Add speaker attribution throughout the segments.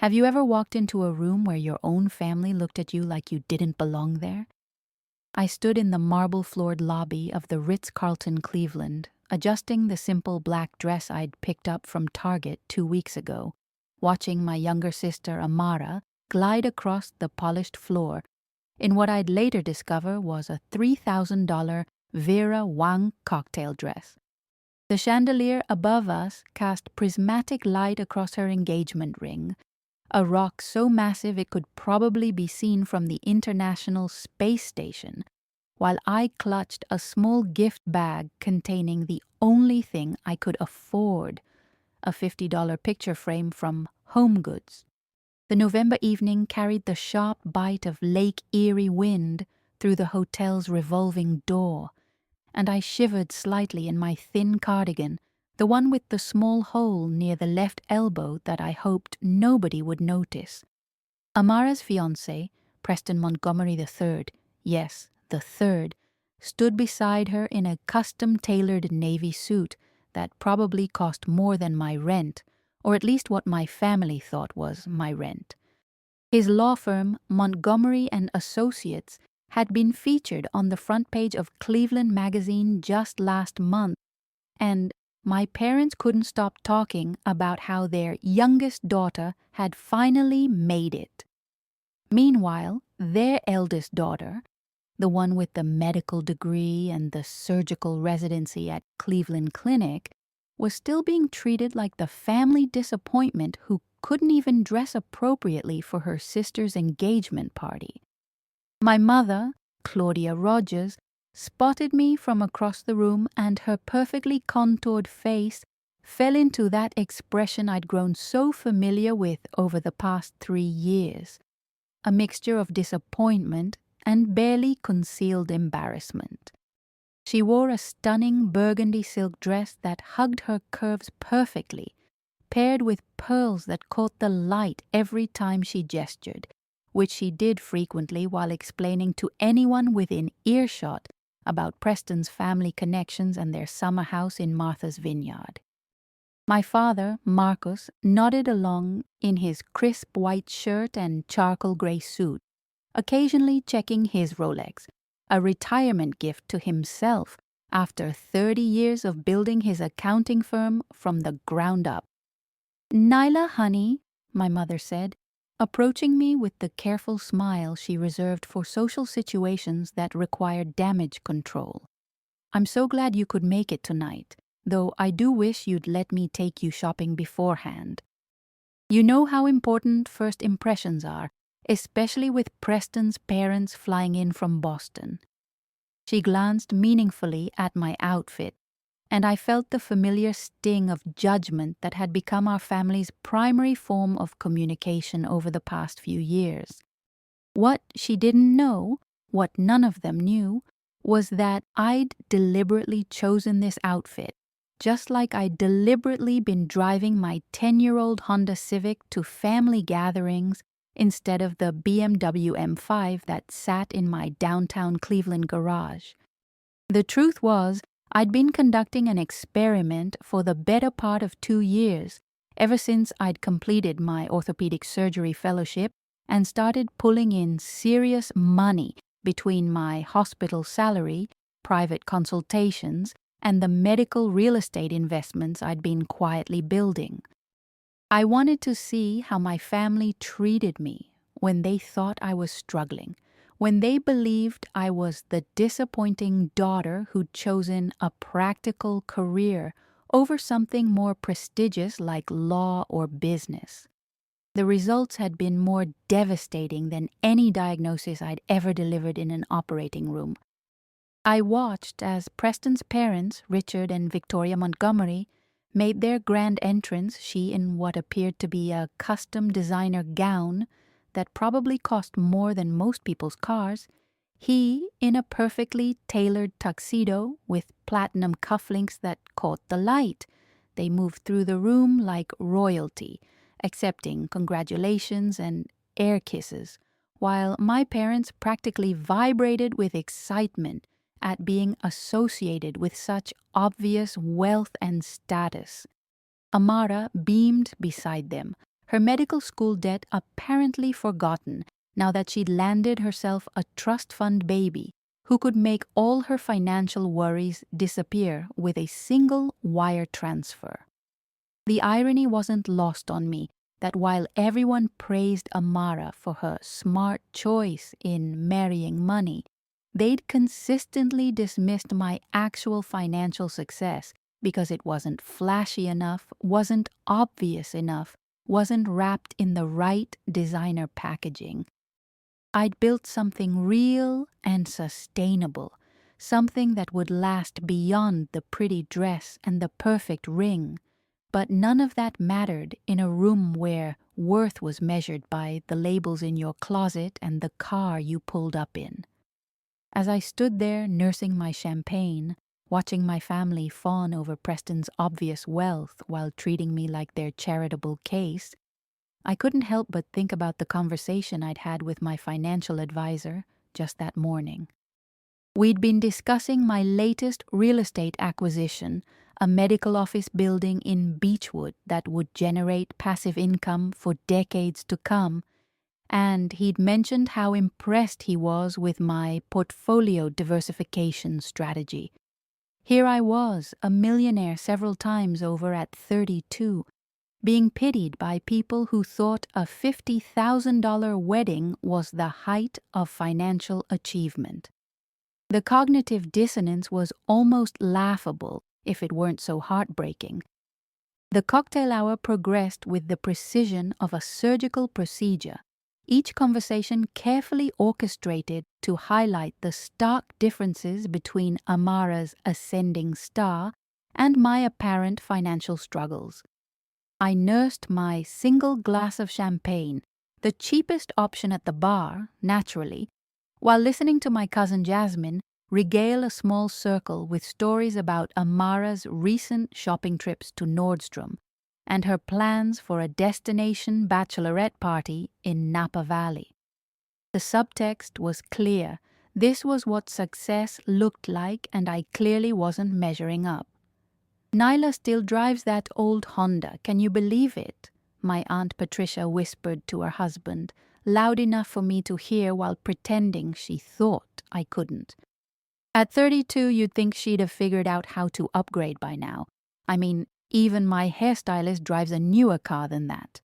Speaker 1: Have you ever walked into a room where your own family looked at you like you didn't belong there? I stood in the marble-floored lobby of the Ritz-Carlton Cleveland, adjusting the simple black dress I'd picked up from Target 2 weeks ago, watching my younger sister Amara glide across the polished floor in what I'd later discover was a $3,000 Vera Wang cocktail dress. The chandelier above us cast prismatic light across her engagement ring, a rock so massive it could probably be seen from the International Space Station, while I clutched a small gift bag containing the only thing I could afford, a $50 picture frame from HomeGoods. The November evening carried the sharp bite of Lake Erie wind through the hotel's revolving door, and I shivered slightly in my thin cardigan, the one with the small hole near the left elbow that I hoped nobody would notice. Amara's fiancé, Preston Montgomery III, yes, the third, stood beside her in a custom-tailored navy suit that probably cost more than my rent, or at least what my family thought was my rent. His law firm, Montgomery and Associates, had been featured on the front page of Cleveland magazine just last month, and my parents couldn't stop talking about how their youngest daughter had finally made it. Meanwhile, their eldest daughter, the one with the medical degree and the surgical residency at Cleveland Clinic, was still being treated like the family disappointment who couldn't even dress appropriately for her sister's engagement party. My mother, Claudia Rogers, spotted me from across the room, and her perfectly contoured face fell into that expression I'd grown so familiar with over the past 3 years, a mixture of disappointment and barely concealed embarrassment. She wore a stunning burgundy silk dress that hugged her curves perfectly, paired with pearls that caught the light every time she gestured, which she did frequently while explaining to anyone within earshot about Preston's family connections and their summer house in Martha's Vineyard. My father, Marcus, nodded along in his crisp white shirt and charcoal gray suit, occasionally checking his Rolex, a retirement gift to himself after 30 years of building his accounting firm from the ground up. "Nyla, honey," my mother said, approaching me with the careful smile she reserved for social situations that required damage control. "I'm so glad you could make it tonight, though I do wish you'd let me take you shopping beforehand. You know how important first impressions are, especially with Preston's parents flying in from Boston." She glanced meaningfully at my outfit, and I felt the familiar sting of judgment that had become our family's primary form of communication over the past few years. What she didn't know, what none of them knew, was that I'd deliberately chosen this outfit, just like I'd deliberately been driving my 10-year-old Honda Civic to family gatherings instead of the BMW M5 that sat in my downtown Cleveland garage. The truth was, I'd been conducting an experiment for the better part of 2 years, ever since I'd completed my orthopedic surgery fellowship and started pulling in serious money between my hospital salary, private consultations, and the medical real estate investments I'd been quietly building. I wanted to see how my family treated me when they thought I was struggling, when they believed I was the disappointing daughter who'd chosen a practical career over something more prestigious like law or business. The results had been more devastating than any diagnosis I'd ever delivered in an operating room. I watched as Preston's parents, Richard and Victoria Montgomery, made their grand entrance, she in what appeared to be a custom designer gown that probably cost more than most people's cars, he in a perfectly tailored tuxedo with platinum cufflinks that caught the light. They moved through the room like royalty, accepting congratulations and air kisses, while my parents practically vibrated with excitement at being associated with such obvious wealth and status. Amara beamed beside them, her medical school debt apparently forgotten now that she'd landed herself a trust fund baby who could make all her financial worries disappear with a single wire transfer. The irony wasn't lost on me that while everyone praised Amara for her smart choice in marrying money, they'd consistently dismissed my actual financial success because it wasn't flashy enough, wasn't obvious enough, wasn't wrapped in the right designer packaging. I'd built something real and sustainable, something that would last beyond the pretty dress and the perfect ring. But none of that mattered in a room where worth was measured by the labels in your closet and the car you pulled up in. As I stood there nursing my champagne, watching my family fawn over Preston's obvious wealth while treating me like their charitable case, I couldn't help but think about the conversation I'd had with my financial advisor just that morning. We'd been discussing my latest real estate acquisition, a medical office building in Beechwood that would generate passive income for decades to come, and he'd mentioned how impressed he was with my portfolio diversification strategy. Here I was, a millionaire several times over at 32, being pitied by people who thought a $50,000 wedding was the height of financial achievement. The cognitive dissonance was almost laughable if it weren't so heartbreaking. The cocktail hour progressed with the precision of a surgical procedure, each conversation carefully orchestrated to highlight the stark differences between Amara's ascending star and my apparent financial struggles. I nursed my single glass of champagne, the cheapest option at the bar, naturally, while listening to my cousin Jasmine regale a small circle with stories about Amara's recent shopping trips to Nordstrom and her plans for a destination bachelorette party in Napa Valley. The subtext was clear. This was what success looked like, and I clearly wasn't measuring up. "Nyla still drives that old Honda, can you believe it?" my Aunt Patricia whispered to her husband, loud enough for me to hear while pretending she thought I couldn't. At 32, you'd think she'd have figured out how to upgrade by now. I mean, even my hairstylist drives a newer car than that.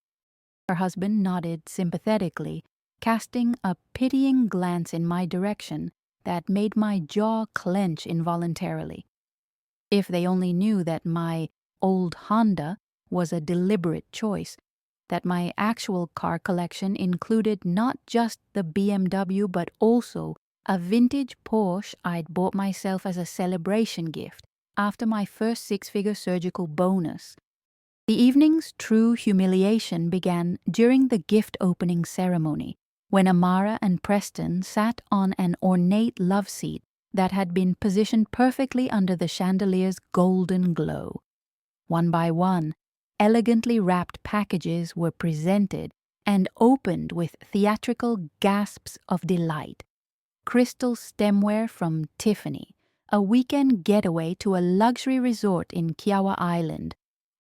Speaker 1: Her husband nodded sympathetically, casting a pitying glance in my direction that made my jaw clench involuntarily. If they only knew that my old Honda was a deliberate choice, that my actual car collection included not just the BMW but also a vintage Porsche I'd bought myself as a celebration gift after my first six-figure surgical bonus. The evening's true humiliation began during the gift opening ceremony, when Amara and Preston sat on an ornate love seat that had been positioned perfectly under the chandelier's golden glow. One by one, elegantly wrapped packages were presented and opened with theatrical gasps of delight. Crystal stemware from Tiffany, a weekend getaway to a luxury resort in Kiawa Island,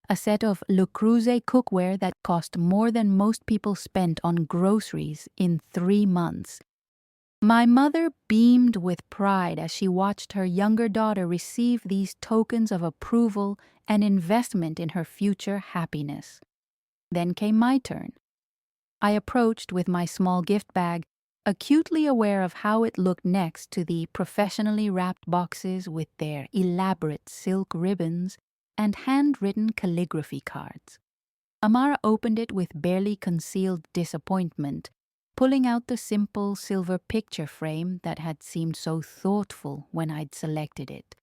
Speaker 1: a set of Le Creuset cookware that cost more than most people spent on groceries in 3 months. My mother beamed with pride as she watched her younger daughter receive these tokens of approval and investment in her future happiness. Then came my turn. I approached with my small gift bag, acutely aware of how it looked next to the professionally wrapped boxes with their elaborate silk ribbons and handwritten calligraphy cards. Amara opened it with barely concealed disappointment, pulling out the simple silver picture frame that had seemed so thoughtful when I'd selected it.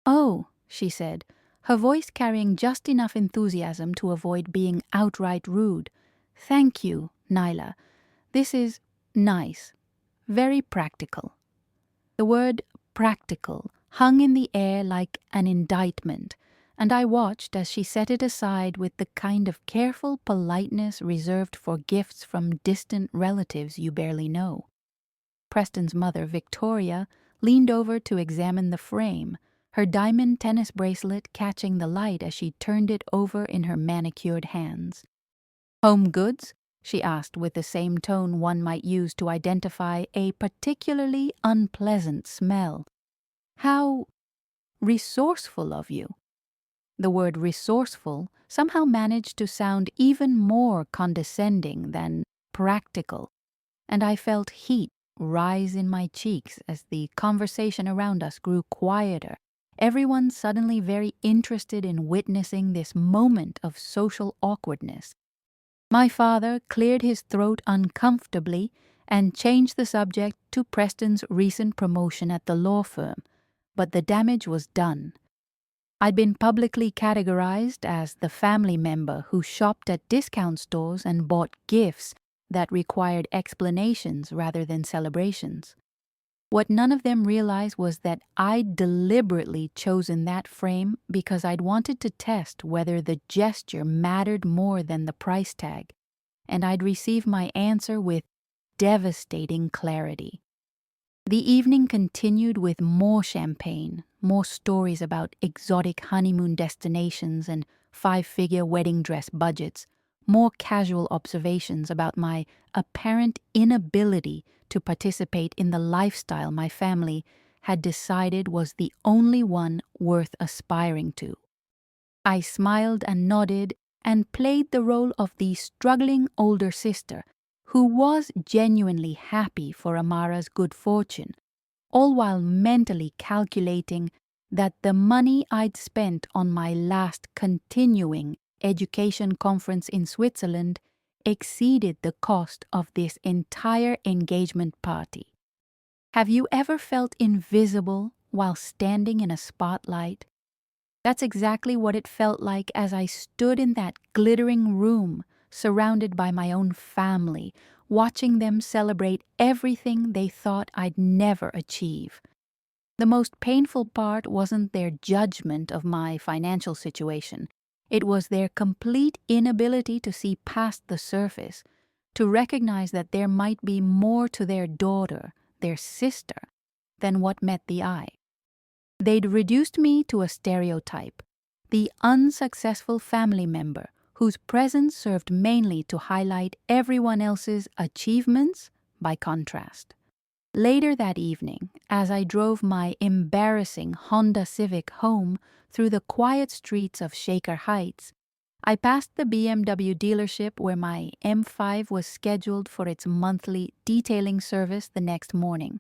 Speaker 1: "Oh," she said, her voice carrying just enough enthusiasm to avoid being outright rude. "Thank you, Nyla. This is nice. Very practical." The word practical hung in the air like an indictment, and I watched as she set it aside with the kind of careful politeness reserved for gifts from distant relatives you barely know. Preston's mother, Victoria, leaned over to examine the frame, her diamond tennis bracelet catching the light as she turned it over in her manicured hands. "HomeGoods?" she asked with the same tone one might use to identify a particularly unpleasant smell. "How resourceful of you." The word resourceful somehow managed to sound even more condescending than practical, and I felt heat rise in my cheeks as the conversation around us grew quieter, everyone suddenly very interested in witnessing this moment of social awkwardness. My father cleared his throat uncomfortably and changed the subject to Preston's recent promotion at the law firm, but the damage was done. I'd been publicly categorized as the family member who shopped at discount stores and bought gifts that required explanations rather than celebrations. What none of them realized was that I'd deliberately chosen that frame because I'd wanted to test whether the gesture mattered more than the price tag, and I'd received my answer with devastating clarity. The evening continued with more champagne, more stories about exotic honeymoon destinations and five-figure wedding dress budgets, more casual observations about my apparent inability to participate in the lifestyle my family had decided was the only one worth aspiring to. I smiled and nodded and played the role of the struggling older sister who was genuinely happy for Amara's good fortune, all while mentally calculating that the money I'd spent on my last continuing education conference in Switzerland exceeded the cost of this entire engagement party. Have you ever felt invisible while standing in a spotlight? That's exactly what it felt like as I stood in that glittering room, surrounded by my own family, watching them celebrate everything they thought I'd never achieve. The most painful part wasn't their judgment of my financial situation. It was their complete inability to see past the surface, to recognize that there might be more to their daughter, their sister, than what met the eye. They'd reduced me to a stereotype, the unsuccessful family member whose presence served mainly to highlight everyone else's achievements by contrast. Later that evening, as I drove my embarrassing Honda Civic home through the quiet streets of Shaker Heights, I passed the BMW dealership where my M5 was scheduled for its monthly detailing service the next morning.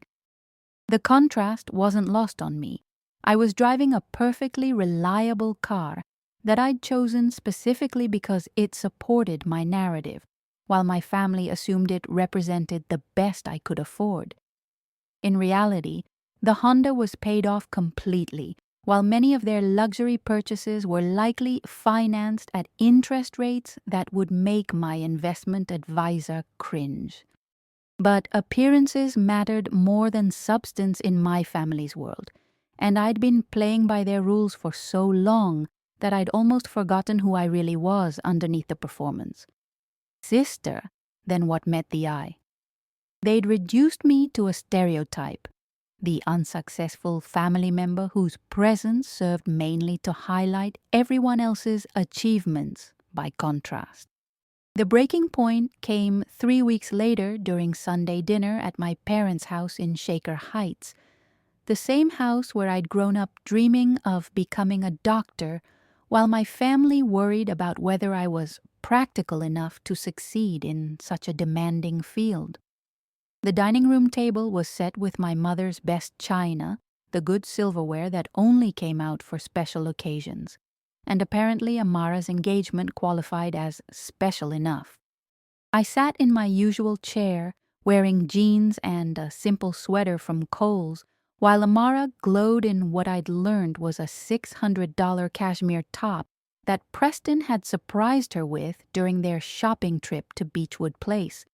Speaker 1: The contrast wasn't lost on me. I was driving a perfectly reliable car that I'd chosen specifically because it supported my narrative, while my family assumed it represented the best I could afford. In reality, the Honda was paid off completely, while many of their luxury purchases were likely financed at interest rates that would make my investment advisor cringe. But appearances mattered more than substance in my family's world, and I'd been playing by their rules for so long that I'd almost forgotten who I really was underneath the performance. Sister than what met the eye. They'd reduced me to a stereotype, the unsuccessful family member whose presence served mainly to highlight everyone else's achievements by contrast. The breaking point came 3 weeks later during Sunday dinner at my parents' house in Shaker Heights, the same house where I'd grown up dreaming of becoming a doctor, while my family worried about whether I was practical enough to succeed in such a demanding field. The dining room table was set with my mother's best china, the good silverware that only came out for special occasions, and apparently Amara's engagement qualified as special enough. I sat in my usual chair, wearing jeans and a simple sweater from Kohl's, while Amara glowed in what I'd learned was a $600 cashmere top that Preston had surprised her with during their shopping trip to Beechwood Place.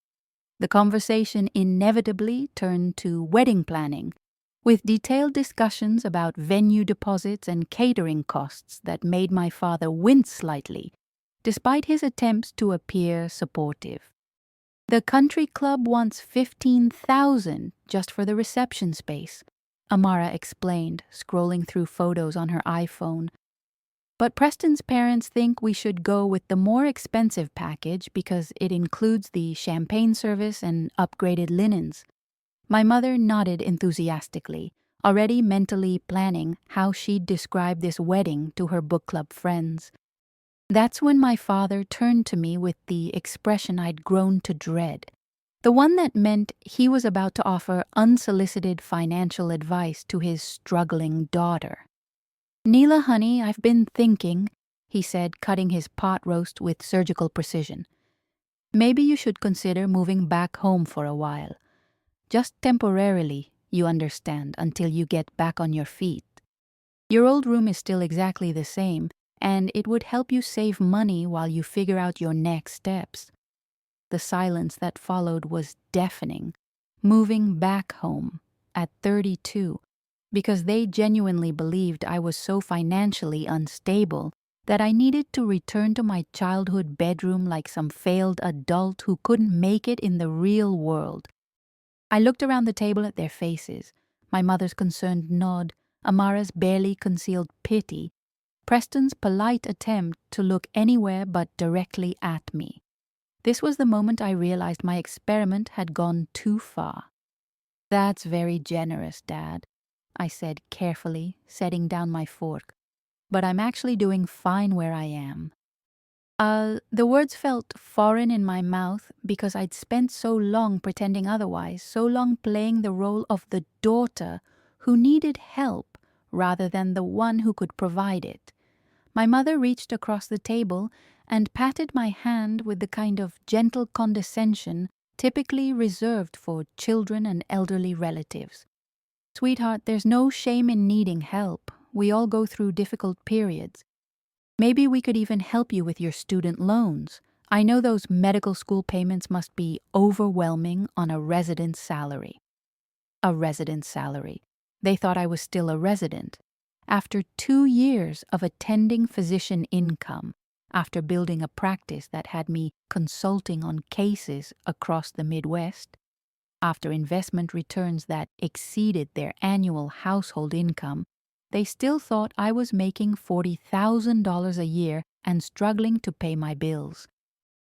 Speaker 1: The conversation inevitably turned to wedding planning, with detailed discussions about venue deposits and catering costs that made my father wince slightly, despite his attempts to appear supportive. "The country club wants $15,000 just for the reception space," Amara explained, scrolling through photos on her iPhone. But Preston's parents think we should go with the more expensive package because it includes the champagne service and upgraded linens. My mother nodded enthusiastically, already mentally planning how she'd describe this wedding to her book club friends. That's when my father turned to me with the expression I'd grown to dread, the one that meant he was about to offer unsolicited financial advice to his struggling daughter. "Neela, honey, I've been thinking," he said, cutting his pot roast with surgical precision. "Maybe you should consider moving back home for a while. Just temporarily, you understand, until you get back on your feet. Your old room is still exactly the same, and it would help you save money while you figure out your next steps." The silence that followed was deafening. Moving back home, at 32, because they genuinely believed I was so financially unstable that I needed to return to my childhood bedroom like some failed adult who couldn't make it in the real world. I looked around the table at their faces, my mother's concerned nod, Amara's barely concealed pity, Preston's polite attempt to look anywhere but directly at me. This was the moment I realized my experiment had gone too far. "That's very generous, Dad," I said carefully, setting down my fork. "But I'm actually doing fine where I am." The words felt foreign in my mouth because I'd spent so long pretending otherwise, so long playing the role of the daughter who needed help rather than the one who could provide it. My mother reached across the table and patted my hand with the kind of gentle condescension typically reserved for children and elderly relatives. "Sweetheart, there's no shame in needing help. We all go through difficult periods. Maybe we could even help you with your student loans. I know those medical school payments must be overwhelming on a resident's salary." A resident's salary. They thought I was still a resident. After 2 years of attending physician income, after building a practice that had me consulting on cases across the Midwest, after investment returns that exceeded their annual household income, they still thought I was making $40,000 a year and struggling to pay my bills.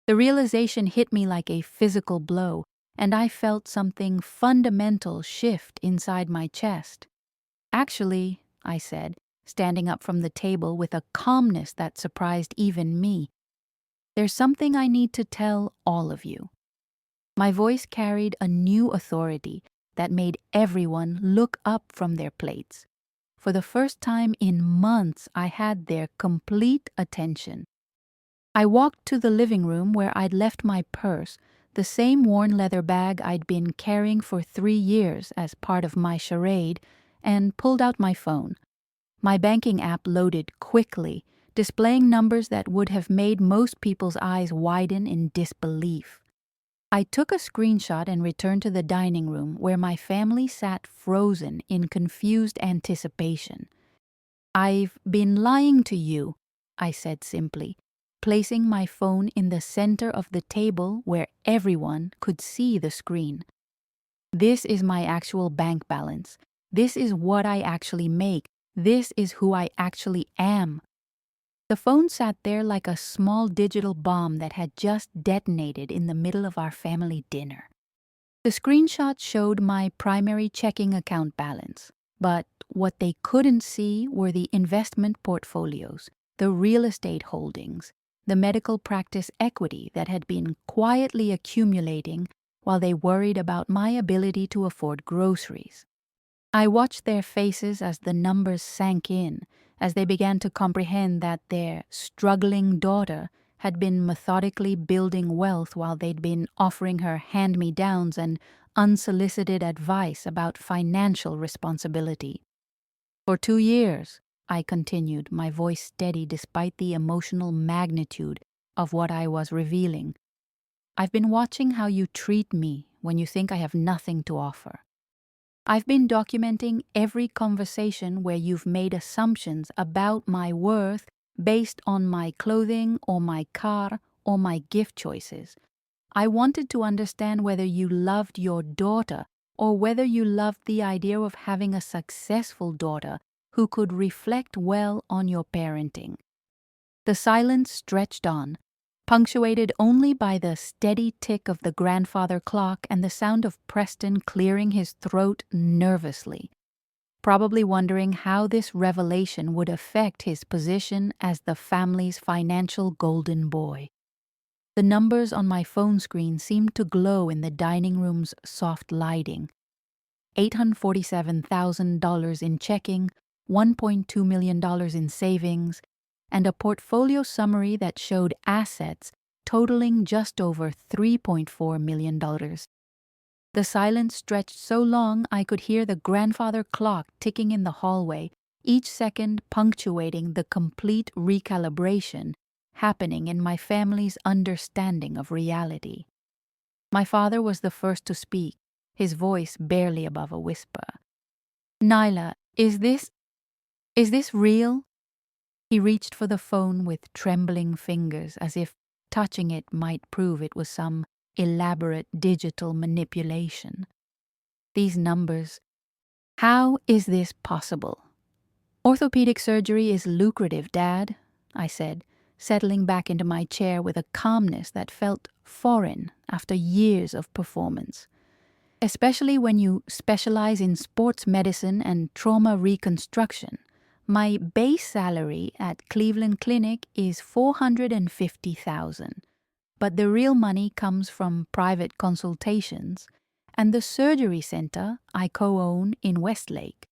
Speaker 1: The realization hit me like a physical blow, and I felt something fundamental shift inside my chest. "Actually," I said, standing up from the table with a calmness that surprised even me, "there's something I need to tell all of you." My voice carried a new authority that made everyone look up from their plates. For the first time in months, I had their complete attention. I walked to the living room where I'd left my purse, the same worn leather bag I'd been carrying for 3 years as part of my charade, and pulled out my phone. My banking app loaded quickly, displaying numbers that would have made most people's eyes widen in disbelief. I took a screenshot and returned to the dining room where my family sat frozen in confused anticipation. "I've been lying to you," I said simply, placing my phone in the center of the table where everyone could see the screen. "This is my actual bank balance. This is what I actually make. This is who I actually am." The phone sat there like a small digital bomb that had just detonated in the middle of our family dinner. The screenshot showed my primary checking account balance, but what they couldn't see were the investment portfolios, the real estate holdings, the medical practice equity that had been quietly accumulating while they worried about my ability to afford groceries. I watched their faces as the numbers sank in, as they began to comprehend that their struggling daughter had been methodically building wealth while they'd been offering her hand-me-downs and unsolicited advice about financial responsibility. "For 2 years, I continued, my voice steady despite the emotional magnitude of what I was revealing, "I've been watching how you treat me when you think I have nothing to offer. I've been documenting every conversation where you've made assumptions about my worth based on my clothing or my car or my gift choices. I wanted to understand whether you loved your daughter or whether you loved the idea of having a successful daughter who could reflect well on your parenting. The silence stretched on, punctuated only by the steady tick of the grandfather clock and the sound of Preston clearing his throat nervously, probably wondering how this revelation would affect his position as the family's financial golden boy. The numbers on my phone screen seemed to glow in the dining room's soft lighting. $847,000 in checking, $1.2 million in savings, and a portfolio summary that showed assets totaling just over $3.4 million. The silence stretched so long I could hear the grandfather clock ticking in the hallway, each second punctuating the complete recalibration happening in my family's understanding of reality. My father was the first to speak, his voice barely above a whisper. "Nyla, is this real?" He reached for the phone with trembling fingers as if touching it might prove it was some elaborate digital manipulation. "These numbers. How is this possible?" "Orthopedic surgery is lucrative, Dad," I said, settling back into my chair with a calmness that felt foreign after years of performance. "Especially when you specialize in sports medicine and trauma reconstruction. My base salary at Cleveland Clinic is $450,000, but the real money comes from private consultations and the surgery center I co-own in Westlake.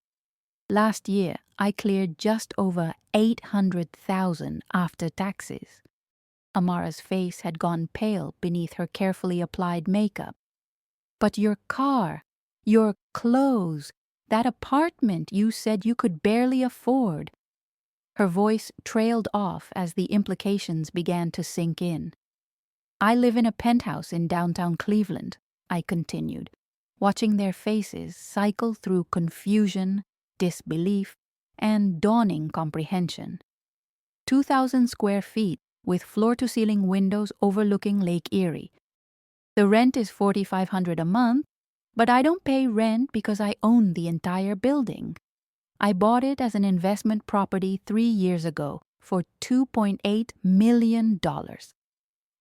Speaker 1: Last year, I cleared just over $800,000 after taxes." Amara's face had gone pale beneath her carefully applied makeup. "But your car, your clothes, that apartment you said you could barely afford." Her voice trailed off as the implications began to sink in. "I live in a penthouse in downtown Cleveland," I continued, watching their faces cycle through confusion, disbelief, and dawning comprehension. 2,000 square feet with floor-to-ceiling windows overlooking Lake Erie. The rent is $4,500 a month, but I don't pay rent because I own the entire building. I bought it as an investment property 3 years ago for $2.8 million.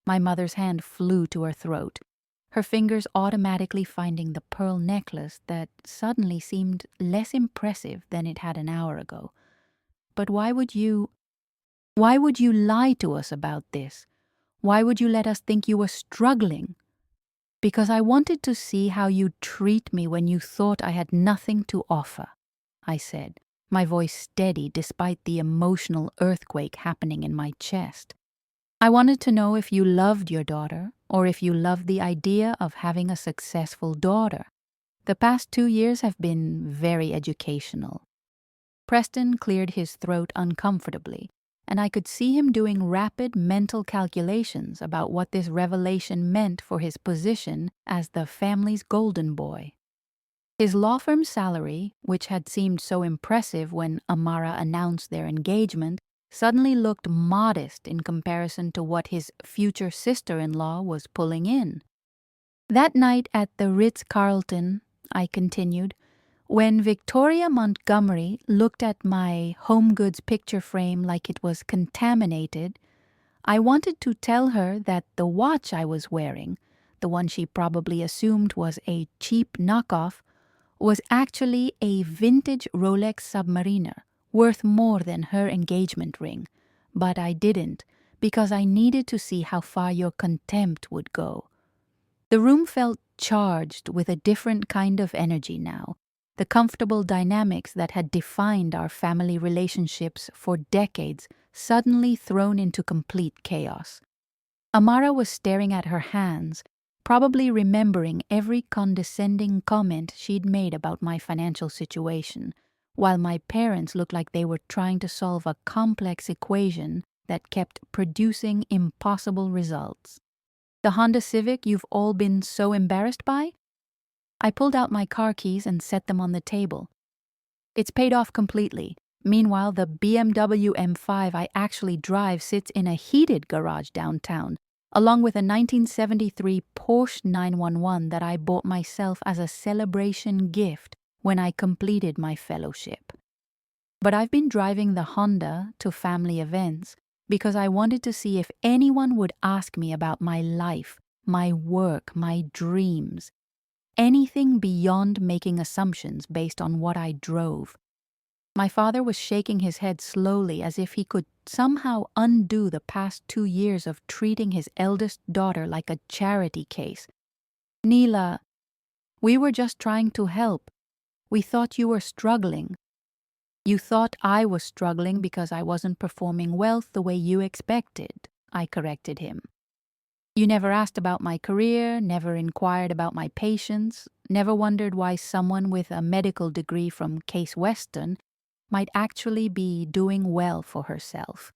Speaker 1: My mother's hand flew to her throat, her fingers automatically finding the pearl necklace that suddenly seemed less impressive than it had an hour ago. "But why would you lie to us about this? Why would you let us think you were struggling?" "Because I wanted to see how you'd treat me when you thought I had nothing to offer," I said, my voice steady despite the emotional earthquake happening in my chest. "I wanted to know if you loved your daughter or if you loved the idea of having a successful daughter. The past 2 years have been very educational." Preston cleared his throat uncomfortably, and I could see him doing rapid mental calculations about what this revelation meant for his position as the family's golden boy. His law firm salary, which had seemed so impressive when Amara announced their engagement, suddenly looked modest in comparison to what his future sister-in-law was pulling in. "That night at the Ritz-Carlton," I continued, "when Victoria Montgomery looked at my HomeGoods picture frame like it was contaminated, I wanted to tell her that the watch I was wearing, the one she probably assumed was a cheap knockoff, was actually a vintage Rolex Submariner, worth more than her engagement ring. But I didn't, because I needed to see how far your contempt would go." The room felt charged with a different kind of energy now, the comfortable dynamics that had defined our family relationships for decades suddenly thrown into complete chaos. Amara was staring at her hands, probably remembering every condescending comment she'd made about my financial situation, while my parents looked like they were trying to solve a complex equation that kept producing impossible results. "The Honda Civic you've all been so embarrassed by?" I pulled out my car keys and set them on the table. "It's paid off completely. Meanwhile, the BMW M5 I actually drive sits in a heated garage downtown, along with a 1973 Porsche 911 that I bought myself as a celebration gift when I completed my fellowship. But I've been driving the Honda to family events, because I wanted to see if anyone would ask me about my life, my work, my dreams, anything beyond making assumptions based on what I drove. My father was shaking his head slowly as if he could somehow undo the past 2 years of treating his eldest daughter like a charity case. Neela, we were just trying to help. We thought you were struggling. You thought I was struggling because I wasn't performing wealth the way you expected, I corrected him. You never asked about my career, never inquired about my patients, never wondered why someone with a medical degree from Case Western might actually be doing well for herself.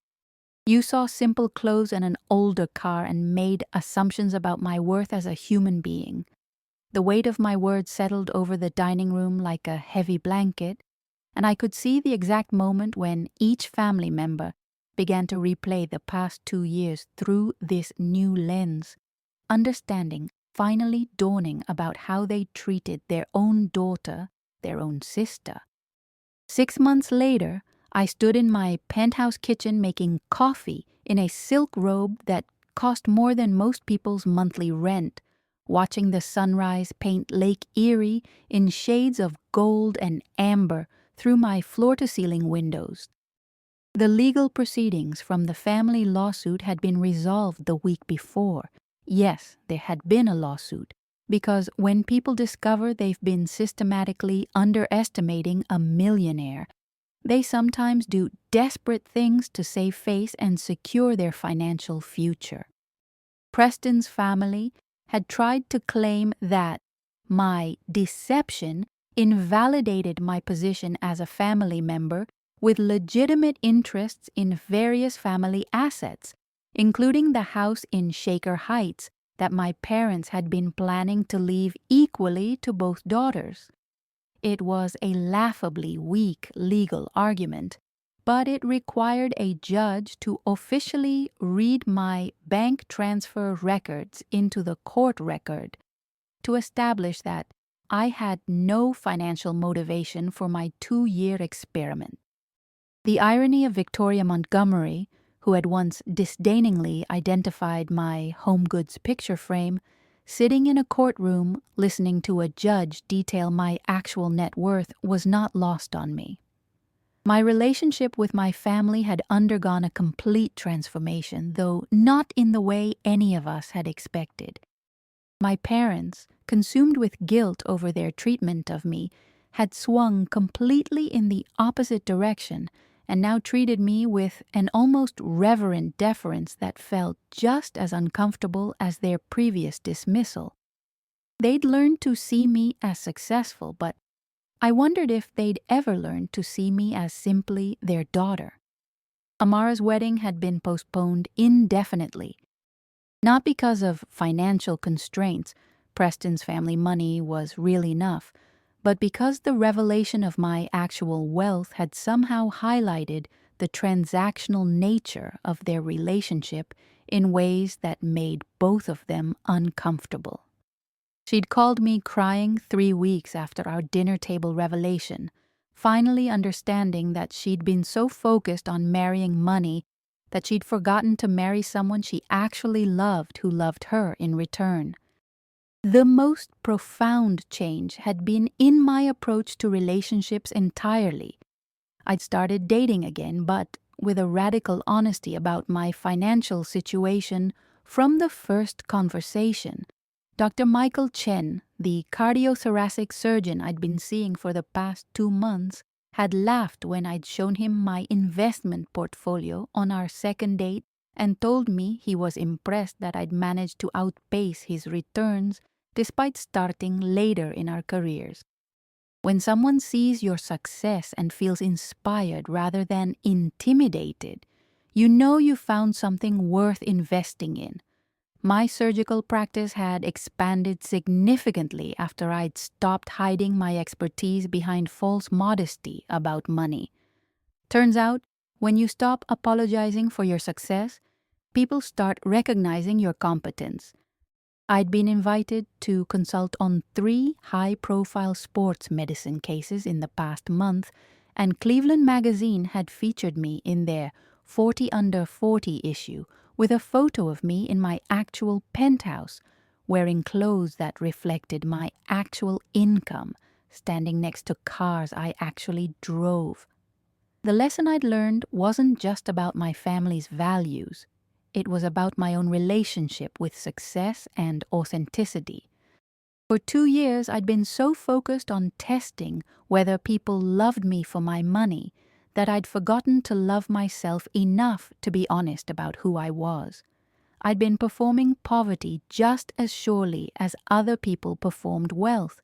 Speaker 1: You saw simple clothes and an older car and made assumptions about my worth as a human being. The weight of my words settled over the dining room like a heavy blanket, and I could see the exact moment when each family member began to replay the past 2 years through this new lens, understanding finally dawning about how they treated their own daughter, their own sister. 6 months later, I stood in my penthouse kitchen making coffee in a silk robe that cost more than most people's monthly rent, watching the sunrise paint Lake Erie in shades of gold and amber through my floor-to-ceiling windows. The legal proceedings from the family lawsuit had been resolved the week before. Yes, there had been a lawsuit, because when people discover they've been systematically underestimating a millionaire, they sometimes do desperate things to save face and secure their financial future. Preston's family had tried to claim that my deception invalidated my position as a family member with legitimate interests in various family assets, including the house in Shaker Heights that my parents had been planning to leave equally to both daughters. It was a laughably weak legal argument, but it required a judge to officially read my bank transfer records into the court record to establish that I had no financial motivation for my 2-year experiment. The irony of Victoria Montgomery, who had once disdainingly identified my HomeGoods picture frame, sitting in a courtroom listening to a judge detail my actual net worth, was not lost on me. My relationship with my family had undergone a complete transformation, though not in the way any of us had expected. My parents, consumed with guilt over their treatment of me, had swung completely in the opposite direction and now treated me with an almost reverent deference that felt just as uncomfortable as their previous dismissal. They'd learned to see me as successful, but I wondered if they'd ever learned to see me as simply their daughter. Amara's wedding had been postponed indefinitely. Not because of financial constraints, Preston's family money was real enough, but because the revelation of my actual wealth had somehow highlighted the transactional nature of their relationship in ways that made both of them uncomfortable. She'd called me crying 3 weeks after our dinner table revelation, finally understanding that she'd been so focused on marrying money that she'd forgotten to marry someone she actually loved who loved her in return. The most profound change had been in my approach to relationships entirely. I'd started dating again, but with a radical honesty about my financial situation from the first conversation. Dr. Michael Chen, the cardiothoracic surgeon I'd been seeing for the past 2 months, had laughed when I'd shown him my investment portfolio on our second date and told me he was impressed that I'd managed to outpace his returns despite starting later in our careers. When someone sees your success and feels inspired rather than intimidated, you know you found something worth investing in. My surgical practice had expanded significantly after I'd stopped hiding my expertise behind false modesty about money. Turns out, when you stop apologizing for your success, people start recognizing your competence. I'd been invited to consult on 3 high-profile sports medicine cases in the past month, and Cleveland magazine had featured me in their 40 Under 40 issue with a photo of me in my actual penthouse, wearing clothes that reflected my actual income, standing next to cars I actually drove. The lesson I'd learned wasn't just about my family's values. It was about my own relationship with success and authenticity. For 2 years, I'd been so focused on testing whether people loved me for my money that I'd forgotten to love myself enough to be honest about who I was. I'd been performing poverty just as surely as other people performed wealth,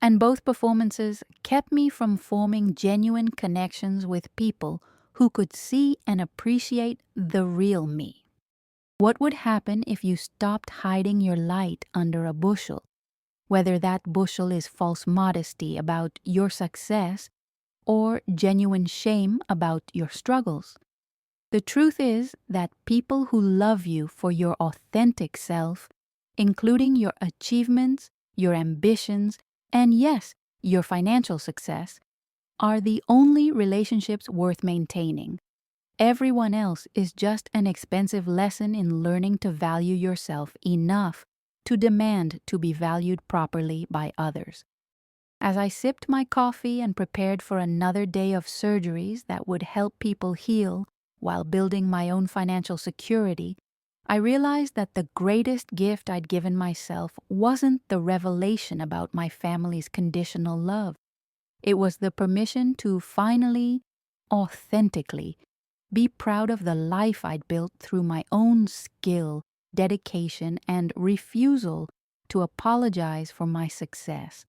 Speaker 1: and both performances kept me from forming genuine connections with people who could see and appreciate the real me. What would happen if you stopped hiding your light under a bushel? Whether that bushel is false modesty about your success or genuine shame about your struggles. The truth is that people who love you for your authentic self, including your achievements, your ambitions, and yes, your financial success, are the only relationships worth maintaining. Everyone else is just an expensive lesson in learning to value yourself enough to demand to be valued properly by others. As I sipped my coffee and prepared for another day of surgeries that would help people heal while building my own financial security, I realized that the greatest gift I'd given myself wasn't the revelation about my family's conditional love. It was the permission to finally, authentically, be proud of the life I'd built through my own skill, dedication, and refusal to apologize for my success.